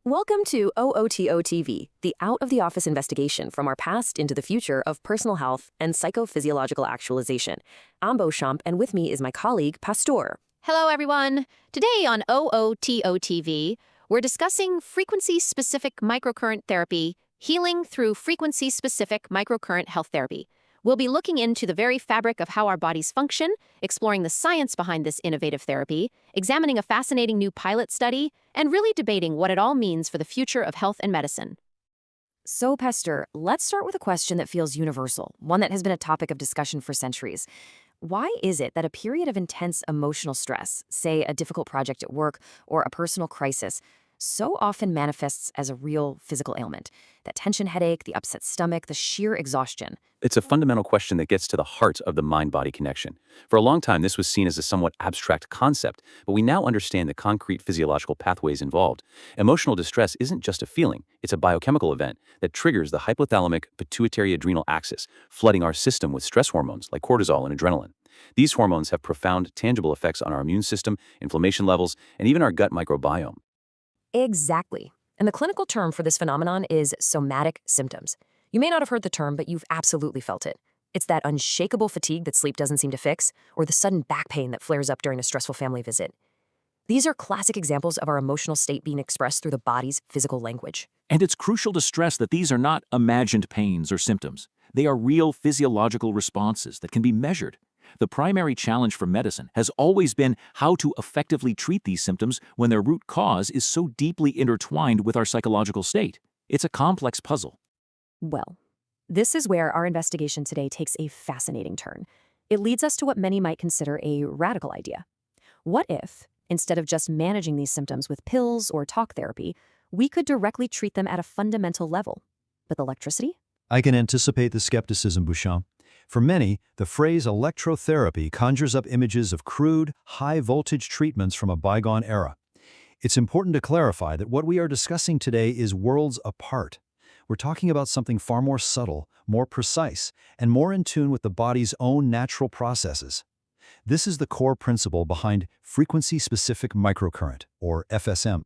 Welcome to OOTO-TV, the out-of-the-office investigation from our past into the future of personal health and psychophysiological actualization. I'm Beauchamp, and with me is my colleague, Pasteur. Hello, everyone. Today on OOTO-TV, we're discussing frequency-specific microcurrent therapy, healing through frequency-specific microcurrent health therapy. We'll be looking into the very fabric of how our bodies function, exploring the science behind this innovative therapy, examining a fascinating new pilot study, and really debating what it all means for the future of health and medicine. So, Pasteur, let's start with a question that feels universal, one that has been a topic of discussion for centuries. Why is it that a period of intense emotional stress, say a difficult project at work or a personal crisis, so often manifests as a real physical ailment? That tension headache, the upset stomach, the sheer exhaustion. It's a fundamental question that gets to the heart of the mind-body connection. For a long time, this was seen as a somewhat abstract concept, but we now understand the concrete physiological pathways involved. Emotional distress isn't just a feeling, it's a biochemical event that triggers the hypothalamic pituitary adrenal axis, flooding our system with stress hormones like cortisol and adrenaline. These hormones have profound, tangible effects on our immune system, inflammation levels, and even our gut microbiome. Exactly. And the clinical term for this phenomenon is somatic symptoms. You may not have heard the term, but you've absolutely felt it. It's that unshakable fatigue that sleep doesn't seem to fix, or the sudden back pain that flares up during a stressful family visit. These are classic examples of our emotional state being expressed through the body's physical language. And it's crucial to stress that these are not imagined pains or symptoms. They are real physiological responses that can be measured. The primary challenge for medicine has always been how to effectively treat these symptoms when their root cause is so deeply intertwined with our psychological state. It's a complex puzzle. Well, this is where our investigation today takes a fascinating turn. It leads us to what many might consider a radical idea. What if, instead of just managing these symptoms with pills or talk therapy, we could directly treat them at a fundamental level? With electricity? I can anticipate the skepticism, Beauchamp. For many, the phrase electrotherapy conjures up images of crude, high-voltage treatments from a bygone era. It's important to clarify that what we are discussing today is worlds apart. We're talking about something far more subtle, more precise, and more in tune with the body's own natural processes. This is the core principle behind frequency-specific microcurrent, or FSM.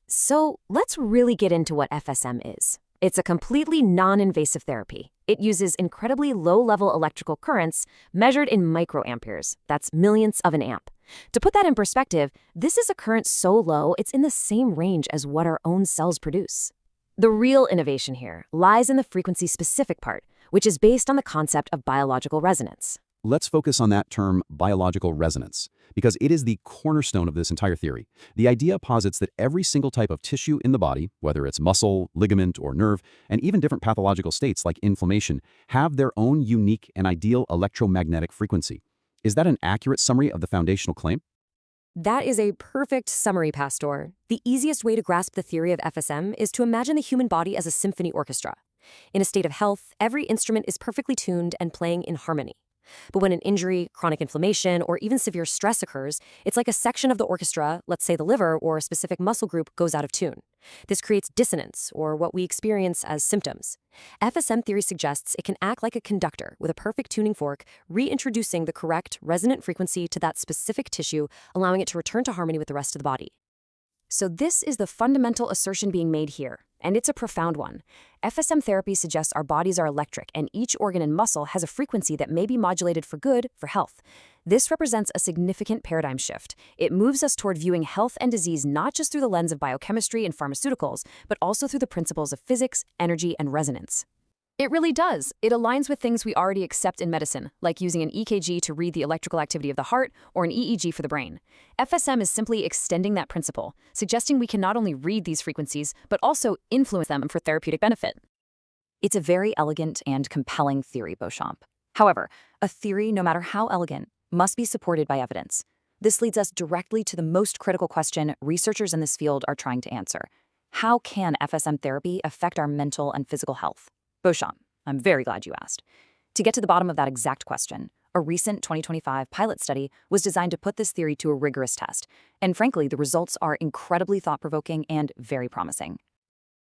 So let's really get into what FSM is. It's a completely non-invasive therapy. It uses incredibly low-level electrical currents measured in microamperes. That's millionths of an amp. To put that in perspective, this is a current so low it's in the same range as what our own cells produce. The real innovation here lies in the frequency-specific part, which is based on the concept of biological resonance. Let's focus on that term, biological resonance, because it is the cornerstone of this entire theory. The idea posits that every single type of tissue in the body, whether it's muscle, ligament, or nerve, and even different pathological states like inflammation, have their own unique and ideal electromagnetic frequency. Is that an accurate summary of the foundational claim? That is a perfect summary, Pasteur. The easiest way to grasp the theory of FSM is to imagine the human body as a symphony orchestra. In a state of health, every instrument is perfectly tuned and playing in harmony. But when an injury, chronic inflammation, or even severe stress occurs, it's like a section of the orchestra, let's say the liver or a specific muscle group, goes out of tune. This creates dissonance, or what we experience as symptoms. FSM theory suggests it can act like a conductor with a perfect tuning fork, reintroducing the correct resonant frequency to that specific tissue, allowing it to return to harmony with the rest of the body. So this is the fundamental assertion being made here, and it's a profound one. FSM therapy suggests our bodies are electric, and each organ and muscle has a frequency that may be modulated for good, for health. This represents a significant paradigm shift. It moves us toward viewing health and disease not just through the lens of biochemistry and pharmaceuticals, but also through the principles of physics, energy, and resonance. It really does. It aligns with things we already accept in medicine, like using an EKG to read the electrical activity of the heart or an EEG for the brain. FSM is simply extending that principle, suggesting we can not only read these frequencies, but also influence them for therapeutic benefit. It's a very elegant and compelling theory, Beauchamp. However, a theory, no matter how elegant, must be supported by evidence. This leads us directly to the most critical question researchers in this field are trying to answer. How can FSM therapy affect our mental and physical health? Beauchamp, I'm very glad you asked. To get to the bottom of that exact question, a recent 2025 pilot study was designed to put this theory to a rigorous test. And frankly, the results are incredibly thought-provoking and very promising.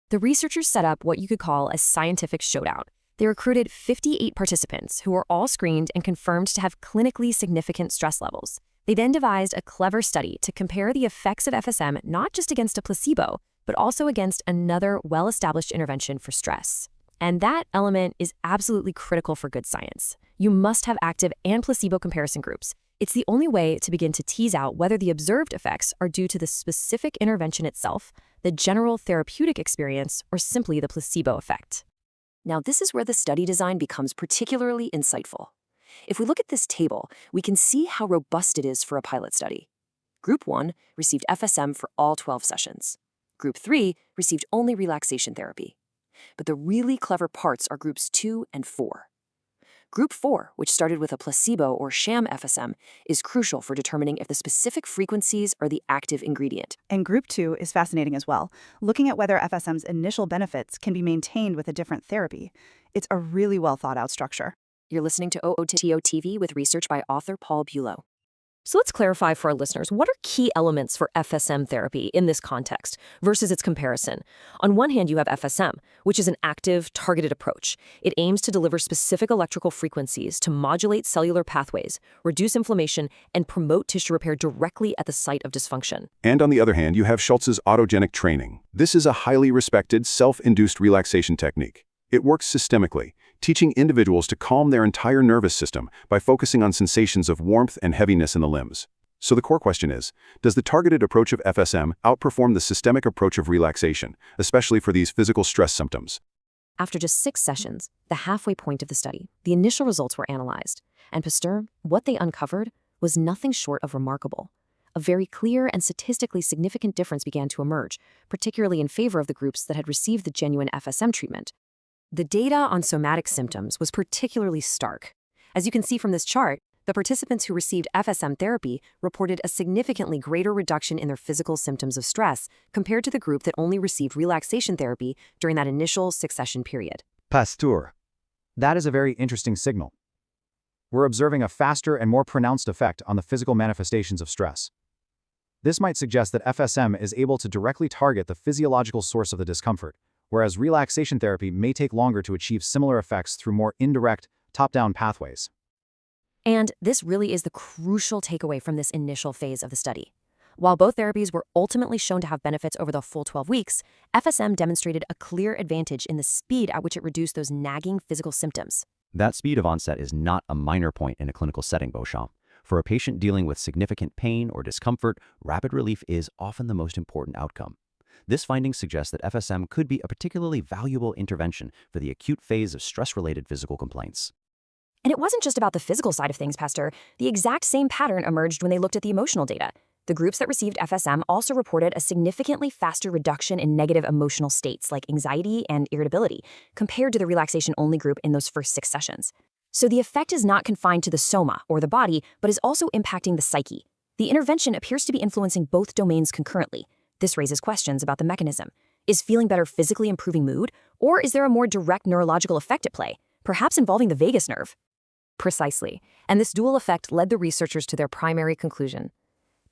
The researchers set up what you could call a scientific showdown. They recruited 58 participants who were all screened and confirmed to have clinically significant stress levels. They then devised a clever study to compare the effects of FSM not just against a placebo, but also against another well-established intervention for stress. And that element is absolutely critical for good science. You must have active and placebo comparison groups. It's the only way to begin to tease out whether the observed effects are due to the specific intervention itself, the general therapeutic experience, or simply the placebo effect. Now, this is where the study design becomes particularly insightful. If we look at this table, we can see how robust it is for a pilot study. Group 1 received FSM for all 12 sessions. Group 3 received only relaxation therapy. But the really clever parts are groups 2 and 4. Group 4, which started with a placebo or sham FSM, is crucial for determining if the specific frequencies are the active ingredient. And Group 2 is fascinating as well, looking at whether FSM's initial benefits can be maintained with a different therapy. It's a really well thought out structure. You're listening to OOTO TV with research by author Paul Bulow. So let's clarify for our listeners, what are key elements for FSM therapy in this context versus its comparison? On one hand, you have FSM, which is an active, targeted approach. It aims to deliver specific electrical frequencies to modulate cellular pathways, reduce inflammation, and promote tissue repair directly at the site of dysfunction. And on the other hand, you have Schultz's autogenic training. This is a highly respected, self-induced relaxation technique. It works systemically, teaching individuals to calm their entire nervous system by focusing on sensations of warmth and heaviness in the limbs. So the core question is, does the targeted approach of FSM outperform the systemic approach of relaxation, especially for these physical stress symptoms? After just 6 sessions, the halfway point of the study, the initial results were analyzed. And Pasteur, what they uncovered was nothing short of remarkable. A very clear and statistically significant difference began to emerge, particularly in favor of the groups that had received the genuine FSM treatment. The data on somatic symptoms was particularly stark. As you can see from this chart, the participants who received FSM therapy reported a significantly greater reduction in their physical symptoms of stress compared to the group that only received relaxation therapy during that initial 6-session period. Pasteur. That is a very interesting signal. We're observing a faster and more pronounced effect on the physical manifestations of stress. This might suggest that FSM is able to directly target the physiological source of the discomfort, whereas relaxation therapy may take longer to achieve similar effects through more indirect, top-down pathways. And this really is the crucial takeaway from this initial phase of the study. While both therapies were ultimately shown to have benefits over the full 12 weeks, FSM demonstrated a clear advantage in the speed at which it reduced those nagging physical symptoms. That speed of onset is not a minor point in a clinical setting, Beauchamp. For a patient dealing with significant pain or discomfort, rapid relief is often the most important outcome. This finding suggests that FSM could be a particularly valuable intervention for the acute phase of stress-related physical complaints. And it wasn't just about the physical side of things, Pasteur. The exact same pattern emerged when they looked at the emotional data. The groups that received FSM also reported a significantly faster reduction in negative emotional states like anxiety and irritability compared to the relaxation-only group in those first 6 sessions. So the effect is not confined to the soma, or the body, but is also impacting the psyche. The intervention appears to be influencing both domains concurrently. This raises questions about the mechanism. Is feeling better physically improving mood, or is there a more direct neurological effect at play, perhaps involving the vagus nerve? Precisely, and this dual effect led the researchers to their primary conclusion.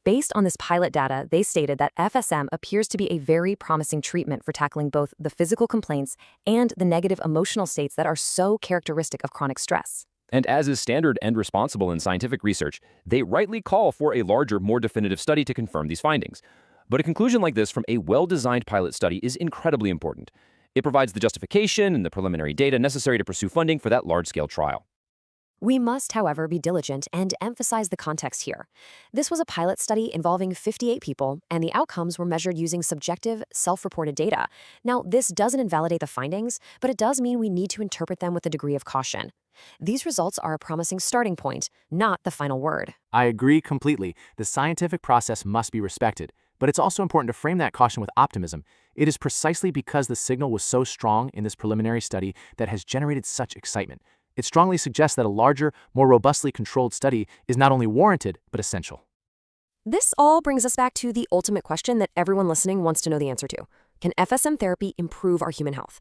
Based on this pilot data, they stated that FSM appears to be a very promising treatment for tackling both the physical complaints and the negative emotional states that are so characteristic of chronic stress. And as is standard and responsible in scientific research, they rightly call for a larger, more definitive study to confirm these findings. But a conclusion like this from a well-designed pilot study is incredibly important. It provides the justification and the preliminary data necessary to pursue funding for that large-scale trial. We must, however, be diligent and emphasize the context here. This was a pilot study involving 58 people, and the outcomes were measured using subjective, self-reported data. Now, this doesn't invalidate the findings, but it does mean we need to interpret them with a degree of caution. These results are a promising starting point, not the final word. I agree completely. The scientific process must be respected. But it's also important to frame that caution with optimism. It is precisely because the signal was so strong in this preliminary study that has generated such excitement. It strongly suggests that a larger, more robustly controlled study is not only warranted, but essential. This all brings us back to the ultimate question that everyone listening wants to know the answer to. Can FSM therapy improve our human health?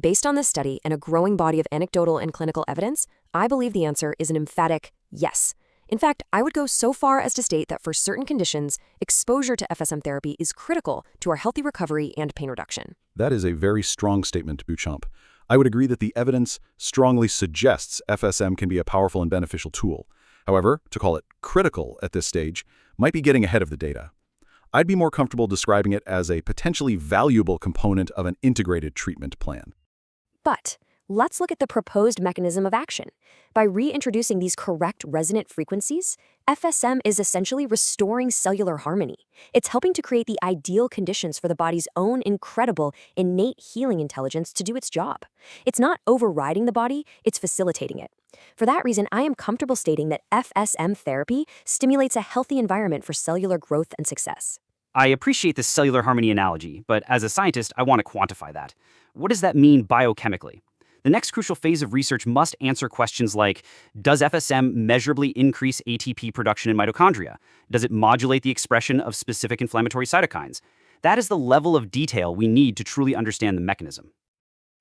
Based on this study and a growing body of anecdotal and clinical evidence, I believe the answer is an emphatic yes. In fact, I would go so far as to state that for certain conditions, exposure to FSM therapy is critical to our healthy recovery and pain reduction. That is a very strong statement, Beauchamp. I would agree that the evidence strongly suggests FSM can be a powerful and beneficial tool. However, to call it critical at this stage might be getting ahead of the data. I'd be more comfortable describing it as a potentially valuable component of an integrated treatment plan. But let's look at the proposed mechanism of action. By reintroducing these correct resonant frequencies, FSM is essentially restoring cellular harmony. It's helping to create the ideal conditions for the body's own incredible, innate healing intelligence to do its job. It's not overriding the body, it's facilitating it. For that reason, I am comfortable stating that FSM therapy stimulates a healthy environment for cellular growth and success. I appreciate the cellular harmony analogy, but as a scientist, I want to quantify that. What does that mean biochemically? The next crucial phase of research must answer questions like, does FSM measurably increase ATP production in mitochondria? Does it modulate the expression of specific inflammatory cytokines? That is the level of detail we need to truly understand the mechanism.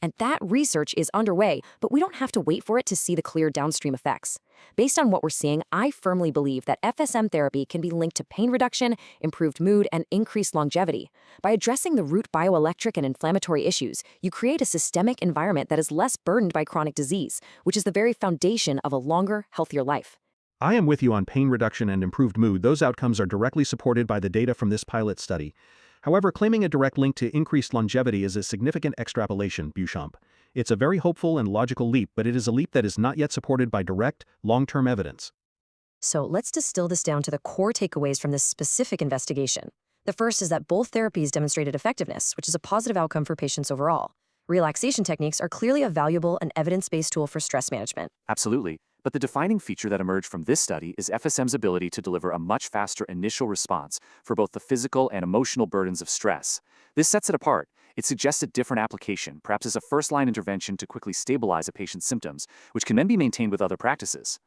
And that research is underway, but we don't have to wait for it to see the clear downstream effects. Based on what we're seeing, I firmly believe that FSM therapy can be linked to pain reduction, improved mood, and increased longevity. By addressing the root bioelectric and inflammatory issues, you create a systemic environment that is less burdened by chronic disease, which is the very foundation of a longer, healthier life. I am with you on pain reduction and improved mood. Those outcomes are directly supported by the data from this pilot study. However, claiming a direct link to increased longevity is a significant extrapolation, Beauchamp. It's a very hopeful and logical leap, but it is a leap that is not yet supported by direct, long-term evidence. So let's distill this down to the core takeaways from this specific investigation. The first is that both therapies demonstrated effectiveness, which is a positive outcome for patients overall. Relaxation techniques are clearly a valuable and evidence-based tool for stress management. Absolutely. But the defining feature that emerged from this study is FSM's ability to deliver a much faster initial response for both the physical and emotional burdens of stress. This sets it apart. It suggests a different application, perhaps as a first-line intervention to quickly stabilize a patient's symptoms, which can then be maintained with other practices.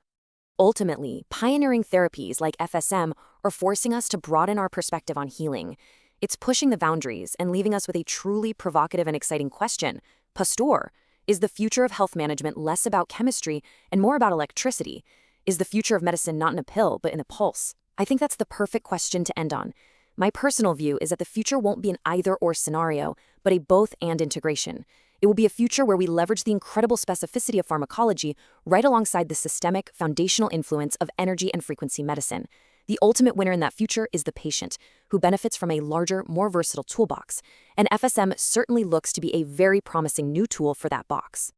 Ultimately, pioneering therapies like FSM are forcing us to broaden our perspective on healing. It's pushing the boundaries and leaving us with a truly provocative and exciting question. Pasteur, is the future of health management less about chemistry and more about electricity? Is the future of medicine not in a pill, but in a pulse? I think that's the perfect question to end on. My personal view is that the future won't be an either-or scenario, but a both-and integration. It will be a future where we leverage the incredible specificity of pharmacology right alongside the systemic, foundational influence of energy and frequency medicine. The ultimate winner in that future is the patient, who benefits from a larger, more versatile toolbox. And FSM certainly looks to be a very promising new tool for that box.